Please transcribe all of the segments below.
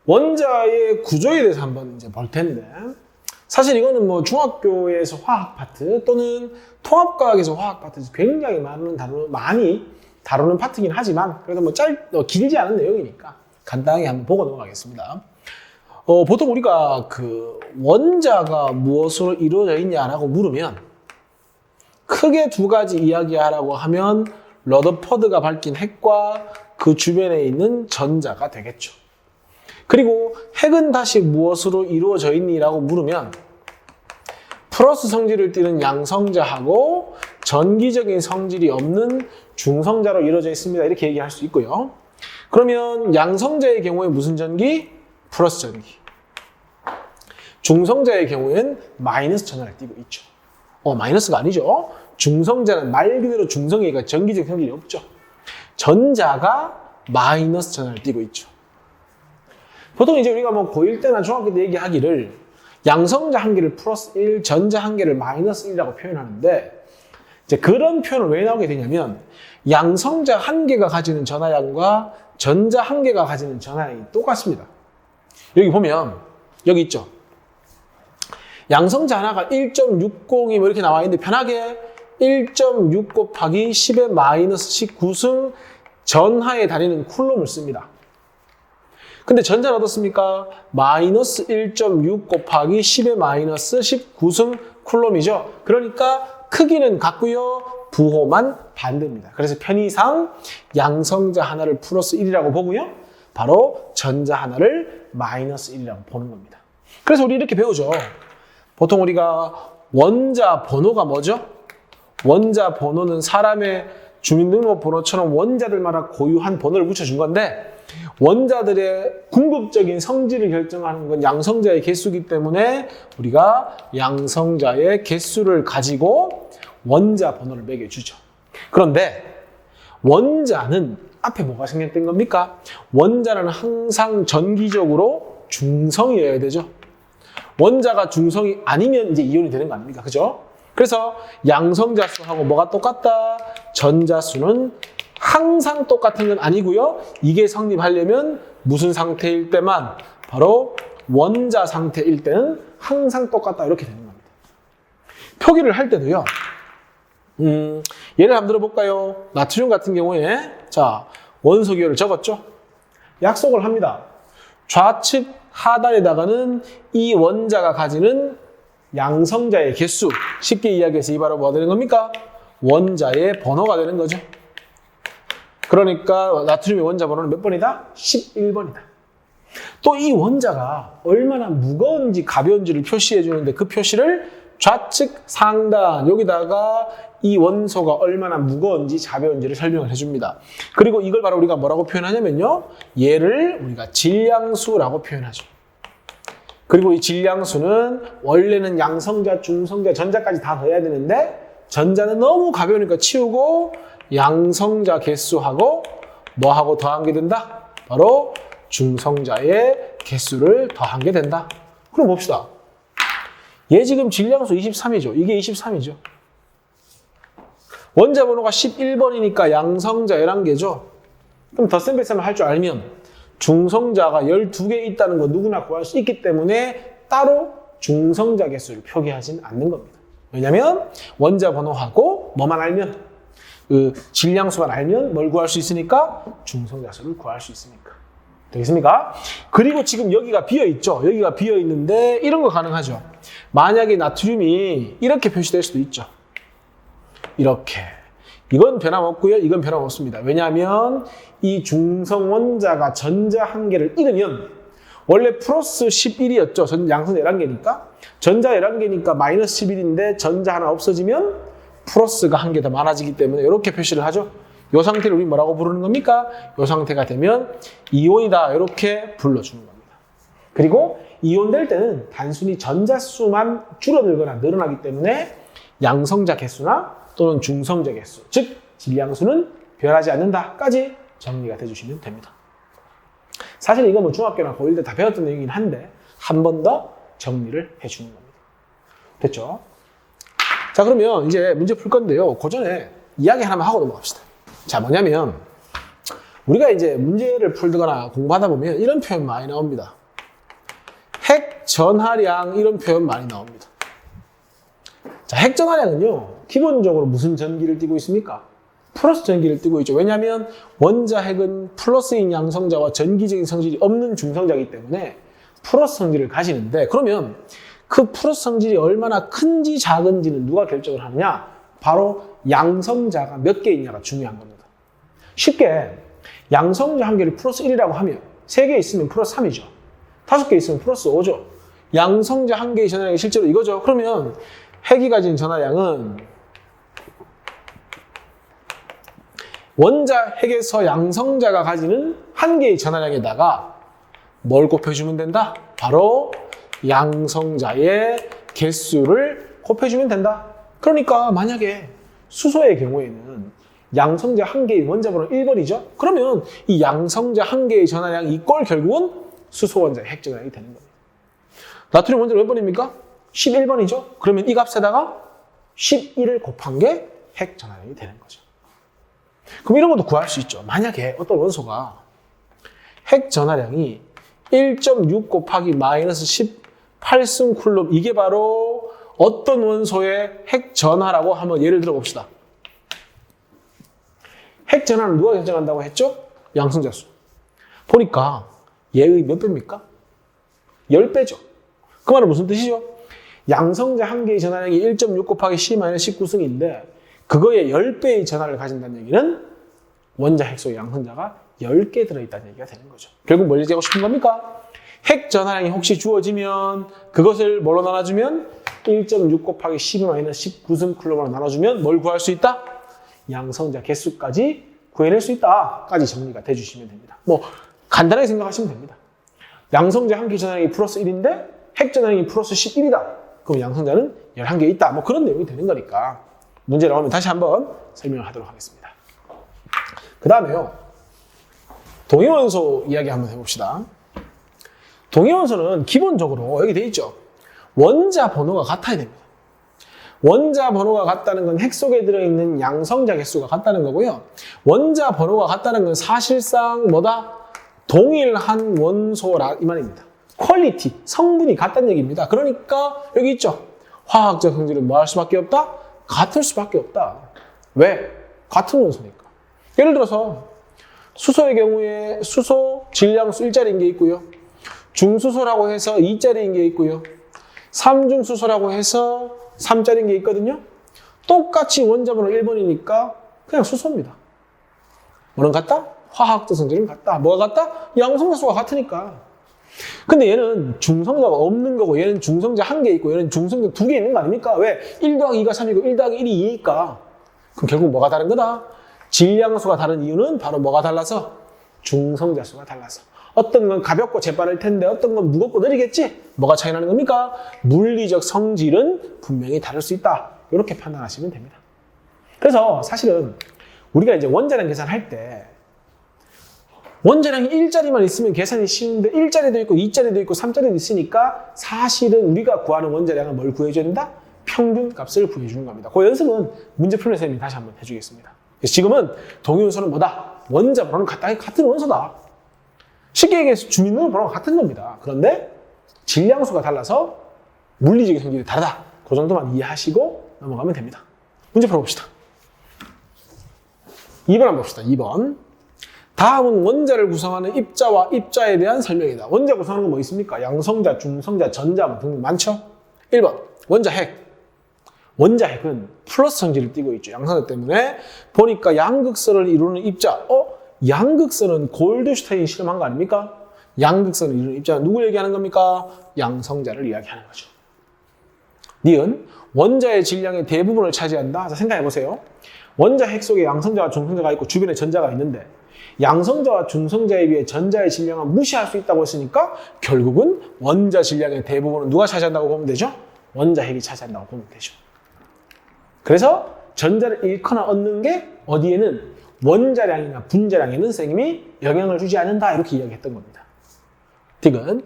원자의 구조에 대해서 한번 이제 볼 텐데, 사실 이거는 뭐 중학교에서 화학 파트 또는 통합과학에서 화학 파트에서 굉장히 많이 다루는 파트긴 하지만, 그래도 길지 않은 내용이니까 간단하게 한번 보고 넘어가겠습니다. 보통 우리가 그 원자가 무엇으로 이루어져 있냐라고 물으면 크게 두 가지 이야기하라고 하면 러더퍼드가 밝힌 핵과 그 주변에 있는 전자가 되겠죠. 그리고 핵은 다시 무엇으로 이루어져 있니라고 물으면 플러스 성질을 띠는 양성자하고 전기적인 성질이 없는 중성자로 이루어져 있습니다. 이렇게 얘기할 수 있고요. 그러면 양성자의 경우에 무슨 전기? 플러스 전기. 중성자의 경우에는 마이너스 전하를 띠고 있죠. 마이너스가 아니죠. 중성자는 말 그대로 중성이니까 전기적 성질이 없죠. 전자가 마이너스 전하를 띠고 있죠. 보통 이제 우리가 뭐 고1 때나 중학교 때 얘기하기를 양성자 한 개를 플러스 1, 전자 한 개를 마이너스 1이라고 표현하는데, 이제 그런 표현을 왜 나오게 되냐면 양성자 한 개가 가지는 전하량과 전자 한 개가 가지는 전하량이 똑같습니다. 여기 보면 여기 있죠. 양성자 하나가 1.60이 뭐 이렇게 나와 있는데 편하게 1.6 곱하기 10의 마이너스 19승 전하에 다니는 쿨롬을 씁니다. 근데 전자는 어떻습니까? 마이너스 1.6 곱하기 10의 마이너스 19승 쿨롬이죠. 그러니까 크기는 같고요. 부호만 반대입니다. 그래서 편의상 양성자 하나를 플러스 1이라고 보고요. 바로 전자 하나를 마이너스 1이라고 보는 겁니다. 그래서 우리 이렇게 배우죠. 보통 우리가 원자 번호가 뭐죠? 원자 번호는 사람의 주민등록번호처럼 원자들마다 고유한 번호를 붙여준 건데, 원자들의 궁극적인 성질을 결정하는 건 양성자의 개수이기 때문에 우리가 양성자의 개수를 가지고 원자 번호를 매겨주죠. 그런데 원자는 앞에 뭐가 생략된 겁니까? 원자는 항상 전기적으로 중성이어야 되죠. 원자가 중성이 아니면 이제 이온이 되는 거 아닙니까? 그죠? 그래서 양성자 수하고 뭐가 똑같다? 전자 수는 항상 똑같은 건 아니고요. 이게 성립하려면 무슨 상태일 때만, 바로 원자 상태일 때는 항상 똑같다, 이렇게 되는 겁니다. 표기를 할 때도요. 예를 한번 들어볼까요? 나트륨 같은 경우에 자, 원소 기호를 적었죠. 약속을 합니다. 좌측 하단에다가는 이 원자가 가지는 양성자의 개수, 쉽게 이야기해서 이 바로 뭐가 되는 겁니까? 원자의 번호가 되는 거죠. 그러니까 나트륨의 원자 번호는 몇 번이다? 11번이다. 또 이 원자가 얼마나 무거운지 가벼운지를 표시해 주는데, 그 표시를 좌측 상단 여기다가 이 원소가 얼마나 무거운지 가벼운지를 설명을 해줍니다. 그리고 이걸 바로 우리가 뭐라고 표현하냐면요, 얘를 우리가 질량수라고 표현하죠. 그리고 이 질량수는 원래는 양성자, 중성자, 전자까지 다 더해야 되는데, 전자는 너무 가벼우니까 치우고 양성자 개수하고 뭐하고 더한 게 된다? 바로 중성자의 개수를 더한 게 된다. 그럼 봅시다. 얘 지금 질량수 23이죠. 이게 23이죠. 원자 번호가 11번이니까 양성자 11개죠. 그럼 덧셈 뺄셈을 할 줄 알면 중성자가 12개 있다는 거 누구나 구할 수 있기 때문에 따로 중성자 개수를 표기하진 않는 겁니다. 왜냐면 원자 번호하고 뭐만 알면, 그 질량수만 알면 뭘 구할 수 있으니까? 중성자수를 구할 수 있으니까. 되겠습니까? 그리고 지금 여기가 비어있죠? 여기가 비어있는데 이런 거 가능하죠? 만약에 나트륨이 이렇게 표시될 수도 있죠. 이렇게. 이건 변함없고요. 이건 변함없습니다. 왜냐하면 이 중성 원자가 전자 한 개를 잃으면, 원래 플러스 11이었죠. 양성 11개니까. 전자 11개니까 마이너스 11인데 전자 하나 없어지면 플러스가 한 개 더 많아지기 때문에 이렇게 표시를 하죠. 이 상태를 우리 뭐라고 부르는 겁니까? 이 상태가 되면 이온이다, 이렇게 불러주는 겁니다. 그리고 이온 될 때는 단순히 전자 수만 줄어들거나 늘어나기 때문에 양성자 개수나 또는 중성자 개수, 즉 질량수는 변하지 않는다까지 정리가 돼주시면 됩니다. 사실 이거 뭐 중학교나 고1 때 다 배웠던 내용이긴 한데 한 번 더 정리를 해주는 겁니다. 됐죠? 자, 그러면 이제 문제 풀 건데요. 그 전에 이야기 하나만 하고 넘어갑시다. 자, 뭐냐면 우리가 이제 문제를 풀거나 공부하다 보면 이런 표현 많이 나옵니다. 핵 전하량 이런 표현 많이 나옵니다. 자, 핵 전하량은요, 기본적으로 무슨 전기를 띠고 있습니까? 플러스 전기를 띠고 있죠. 왜냐하면 원자 핵은 플러스인 양성자와 전기적인 성질이 없는 중성자이기 때문에 플러스 성질을 가지는데, 그러면 그 플러스 성질이 얼마나 큰지 작은지는 누가 결정을 하느냐? 바로 양성자가 몇 개 있냐가 중요한 겁니다. 쉽게 양성자 한 개를 플러스 1이라고 하면 3개 있으면 플러스 3이죠. 5개 있으면 플러스 5죠. 양성자 한 개의 전하량이 실제로 이거죠. 그러면 핵이 가진 전하량은 원자 핵에서 양성자가 가지는 한 개의 전하량에다가 뭘 곱해주면 된다? 바로 양성자의 개수를 곱해주면 된다. 그러니까 만약에 수소의 경우에는 양성자 한 개의 원자번호 1번이죠? 그러면 이 양성자 한 개의 전하량이 이꼴 결국은 수소 원자의 핵 전하량이 되는 겁니다. 나트륨 원자 몇 번입니까? 11번이죠? 그러면 이 값에다가 11을 곱한 게 핵 전하량이 되는 거죠. 그럼 이런 것도 구할 수 있죠. 만약에 어떤 원소가 핵 전하량이 1.6 곱하기 마이너스 18승 쿨롬, 이게 바로 어떤 원소의 핵 전하라고 한번 예를 들어 봅시다. 핵 전하는 누가 결정한다고 했죠? 양성자수. 보니까 얘의 몇 배입니까? 10배죠. 그 말은 무슨 뜻이죠? 양성자 한 개의 전하량이 1.6 곱하기 C-19승인데 그거의 10배의 전하를 가진다는 얘기는 원자 핵 속에 양성자가 10개 들어있다는 얘기가 되는 거죠. 결국 뭘 얘기하고 싶은 겁니까? 핵 전하량이 혹시 주어지면 그것을 뭐로 나눠주면 1.6 곱하기 12-19승 쿨롬으로 나눠주면 뭘 구할 수 있다? 양성자 개수까지 구해낼 수 있다 까지 정리가 돼주시면 됩니다. 뭐 간단하게 생각하시면 됩니다. 양성자 한 개 전하량이 플러스 1인데 핵 전하량이 플러스 11이다. 그럼 양성자는 11개 있다. 뭐 그런 내용이 되는 거니까 문제 나오면 다시 한번 설명을 하도록 하겠습니다. 그 다음에요, 동위원소 이야기 한번 해봅시다. 동위원소는 기본적으로 여기 돼 있죠. 원자 번호가 같아야 됩니다. 원자 번호가 같다는 건 핵 속에 들어있는 양성자 개수가 같다는 거고요. 원자 번호가 같다는 건 사실상 뭐다? 동일한 원소라 이 말입니다. 퀄리티, 성분이 같다는 얘기입니다. 그러니까 여기 있죠. 화학적 성질은 뭐 할 수밖에 없다? 같을 수밖에 없다. 왜? 같은 원소니까. 예를 들어서 수소의 경우에 수소 질량수 1짜리인 게 있고요. 중수소라고 해서 2짜리인 게 있고요. 삼중수소라고 해서 3짜리인 게 있거든요. 똑같이 원자번호 1번이니까 그냥 수소입니다. 뭐는 같다? 화학적 성질은 같다. 뭐가 같다? 양성자수가 같으니까. 근데 얘는 중성자가 없는 거고 얘는 중성자 한 개 있고 얘는 중성자 2개 있는 거 아닙니까? 왜? 1 더하기 2가 3이고 1 더하기 1이 2니까. 그럼 결국 뭐가 다른 거다? 질량수가 다른 이유는 바로 뭐가 달라서? 중성자 수가 달라서. 어떤 건 가볍고 재빠를 텐데 어떤 건 무겁고 느리겠지? 뭐가 차이 나는 겁니까? 물리적 성질은 분명히 다를 수 있다. 이렇게 판단하시면 됩니다. 그래서 사실은 우리가 이제 원자량 계산할 때 원자량이 1짜리만 있으면 계산이 쉬운데 1짜리도 있고 2짜리도 있고 3짜리도 있으니까 사실은 우리가 구하는 원자량은 뭘 구해줘야 된다? 평균 값을 구해주는 겁니다. 그 연습은 문제 풀면 선생님이 다시 한번 해주겠습니다. 그래서 지금은 동위원소는 뭐다? 원자 번호는 같은 원소다. 쉽게 얘기해서 주민등록 번호가 같은 겁니다. 그런데 질량수가 달라서 물리적인 성질이 다르다. 그 정도만 이해하시고 넘어가면 됩니다. 문제 풀어봅시다. 2번 한번 봅시다. 2번. 다음은 원자를 구성하는 입자와 입자에 대한 설명이다. 원자 구성하는 건 뭐 있습니까? 양성자, 중성자, 전자 뭐 등등 많죠? 1번. 원자 핵. 원자 핵은 플러스 성질을 띠고 있죠. 양성자 때문에. 보니까 양극선을 이루는 입자. 양극선은 골드슈타인이 실험한 거 아닙니까? 양극선을 이루는 입자는 누구 얘기하는 겁니까? 양성자를 이야기하는 거죠. 니은 원자의 질량의 대부분을 차지한다. 자, 생각해보세요. 원자 핵 속에 양성자와 중성자가 있고 주변에 전자가 있는데 양성자와 중성자에 비해 전자의 질량은 무시할 수 있다고 했으니까 결국은 원자 질량의 대부분은 누가 차지한다고 보면 되죠? 원자 핵이 차지한다고 보면 되죠. 그래서 전자를 잃거나 얻는 게 어디에는 원자량이나 분자량에는 선생님이 영향을 주지 않는다 이렇게 이야기했던 겁니다. 딕은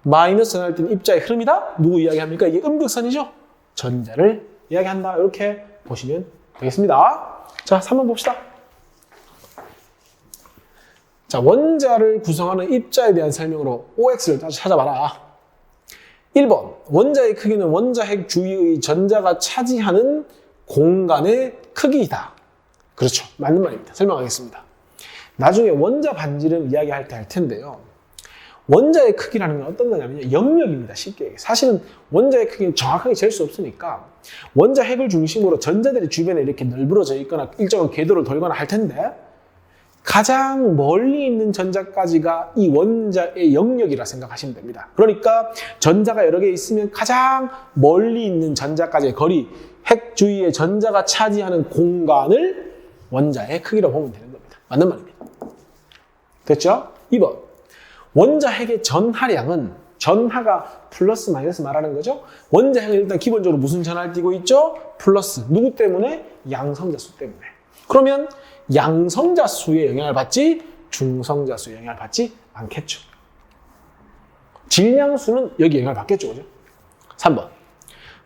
마이너스 전하를 띤 입자의 흐름이다. 누구 이야기합니까? 이게 음극선이죠. 전자를 이야기한다. 이렇게 보시면 되겠습니다. 자, 3번 봅시다. 자, 원자를 구성하는 입자에 대한 설명으로 OX를 찾아봐라. 1번, 원자의 크기는 원자 핵 주위의 전자가 차지하는 공간의 크기이다. 그렇죠. 맞는 말입니다. 설명하겠습니다. 나중에 원자 반지름 이야기할 때 할 텐데요. 원자의 크기라는 건 어떤 거냐면요. 영역입니다. 쉽게. 사실은 원자의 크기는 정확하게 잴 수 없으니까 원자 핵을 중심으로 전자들이 주변에 이렇게 널브러져 있거나 일정한 궤도를 돌거나 할 텐데 가장 멀리 있는 전자까지가 이 원자의 영역이라 생각하시면 됩니다. 그러니까 전자가 여러 개 있으면 가장 멀리 있는 전자까지의 거리, 핵 주위에 전자가 차지하는 공간을 원자의 크기로 보면 되는 겁니다. 맞는 말입니다. 됐죠? 2번. 원자 핵의 전하량은, 전하가 플러스 마이너스 말하는 거죠. 원자 핵은 일단 기본적으로 무슨 전하를 띠고 있죠? 플러스. 누구 때문에? 양성자 수 때문에. 그러면 양성자 수에 영향을 받지 중성자 수에 영향을 받지 않겠죠. 질량수는 여기 영향을 받겠죠. 그죠? 3번.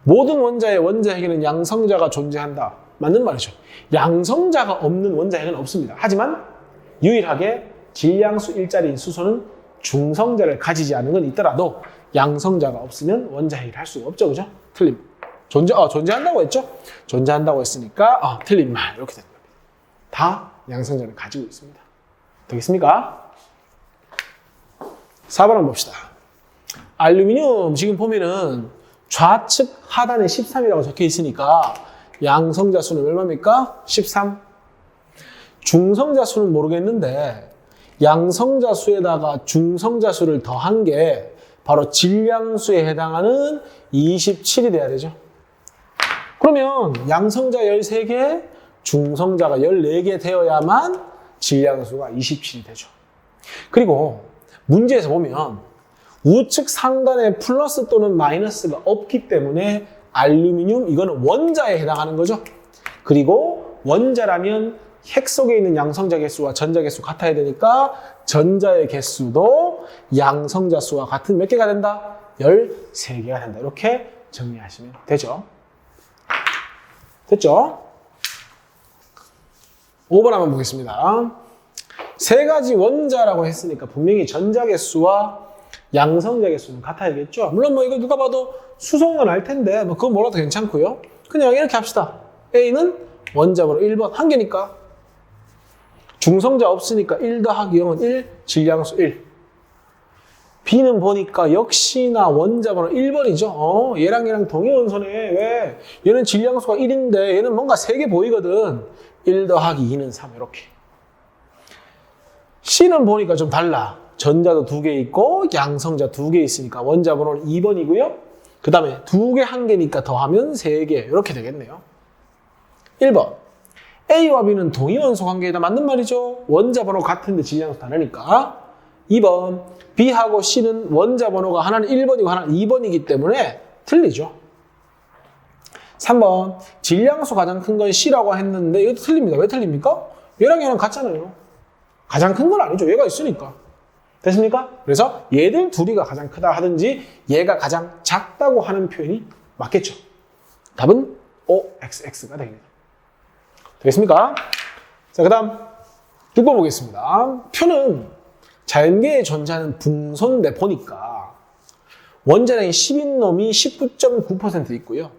모든 원자의 원자 핵에는 양성자가 존재한다. 맞는 말이죠. 양성자가 없는 원자 핵은 없습니다. 하지만 유일하게 질량수 일자리인 수소는 중성자를 가지지 않은 건 있더라도 양성자가 없으면 원자 핵을 할 수가 없죠. 그죠? 틀림. 존재한다고 했죠? 존재한다고 했으니까 틀린 말. 이렇게 됩니다. 다 양성자를 가지고 있습니다. 되겠습니까? 4번 한번 봅시다. 알루미늄 지금 보면은 좌측 하단에 13이라고 적혀 있으니까 양성자 수는 얼마입니까? 13. 중성자 수는 모르겠는데 양성자 수에다가 중성자 수를 더한 게 바로 질량수에 해당하는 27이 돼야 되죠. 그러면 양성자 13개, 중성자가 14개 되어야만 질량수가 27이 되죠. 그리고 문제에서 보면 우측 상단에 플러스 또는 마이너스가 없기 때문에 알루미늄, 이거는 원자에 해당하는 거죠. 그리고 원자라면 핵 속에 있는 양성자 개수와 전자 개수 같아야 되니까 전자의 개수도 양성자 수와 같은 몇 개가 된다? 13개가 된다. 이렇게 정리하시면 되죠. 됐죠? 5번 한번 보겠습니다. 세 가지 원자라고 했으니까 분명히 전자 개수와 양성자 개수는 같아야겠죠. 물론 이거 누가 봐도 수소는 알 텐데 그건 몰라도 괜찮고요. 그냥 이렇게 합시다. A는 원자번호 1번 한 개니까 중성자 없으니까 1 더하기 0은 1, 질량수 1. B는 보니까 역시나 원자번호 1번이죠. 얘랑 동의 원소네. 왜? 얘는 질량수가 1인데 얘는 뭔가 3개 보이거든. 1 더하기 2는 3 이렇게. C는 보니까 좀 달라. 전자도 2개 있고 양성자 2개 있으니까 원자번호는 2번이고요. 그 다음에 2개 1개니까 더하면 3개 이렇게 되겠네요. 1번. A와 B는 동위원소 관계이다. 맞는 말이죠. 원자번호 같은데 질량수 다르니까. 2번. B하고 C는 원자번호가 하나는 1번이고 하나는 2번이기 때문에 틀리죠. 3번. 질량수 가장 큰 건 C라고 했는데 이것도 틀립니다. 왜 틀립니까? 얘랑 얘랑 같잖아요. 가장 큰 건 아니죠. 얘가 있으니까. 됐습니까? 그래서 얘들 둘이가 가장 크다 하든지 얘가 가장 작다고 하는 표현이 맞겠죠. 답은 OXX가 됩니다. 되겠습니까? 자, 그 다음 6번 보겠습니다. 표는 자연계에 존재하는 붕손인데 보니까 원자량이 10인 놈이 19.9% 있고요.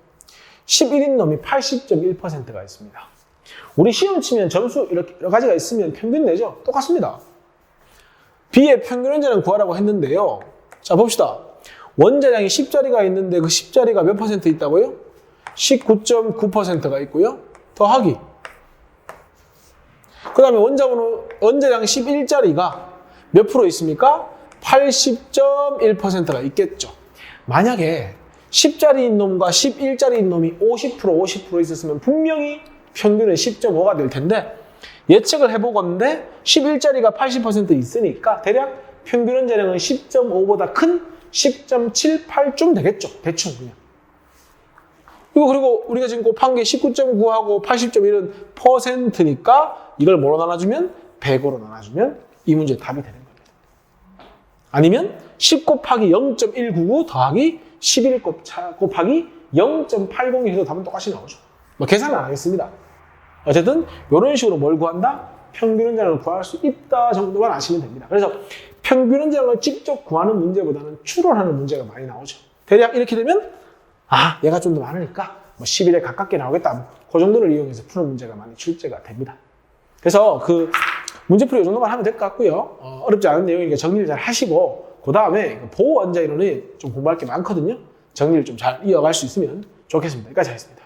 11인 놈이 80.1%가 있습니다. 우리 시험 치면 점수 이렇게 여러 가지가 있으면 평균 내죠? 똑같습니다. B의 평균 원자량 구하라고 했는데요. 자, 봅시다. 원자량이 10자리가 있는데 그 10자리가 몇 퍼센트 있다고요? 19.9%가 있고요. 더하기. 그 다음에 원자량 11자리가 몇 프로 있습니까? 80.1%가 있겠죠. 만약에 10자리인 놈과 11자리인 놈이 50% 있었으면 분명히 평균은 10.5가 될 텐데 예측을 해보건데 11자리가 80% 있으니까 대략 평균 원자량은 10.5보다 큰 10.78쯤 되겠죠. 대충 그냥. 그리고 우리가 지금 곱한 게 19.9하고 80.1은 퍼센트니까 이걸 뭐로 나눠주면 100으로 나눠주면 이 문제의 답이 되는 겁니다. 아니면 10 곱하기 0.199 더하기 11 곱하기 0.802 해도 답은 똑같이 나오죠. 계산은 안 하겠습니다. 어쨌든 이런 식으로 뭘 구한다? 평균 원자량을 구할 수 있다 정도만 아시면 됩니다. 그래서 평균 원자량을 직접 구하는 문제보다는 추론하는 문제가 많이 나오죠. 대략 이렇게 되면 얘가 좀 더 많으니까 뭐 11에 가깝게 나오겠다. 그 정도를 이용해서 푸는 문제가 많이 출제가 됩니다. 그래서 그 문제풀이 이 정도만 하면 될 것 같고요. 어렵지 않은 내용이니까 정리를 잘 하시고 그 다음에 보호 원자 이론이 좀 공부할 게 많거든요. 정리를 좀 잘 이어갈 수 있으면 좋겠습니다. 여기까지 하겠습니다.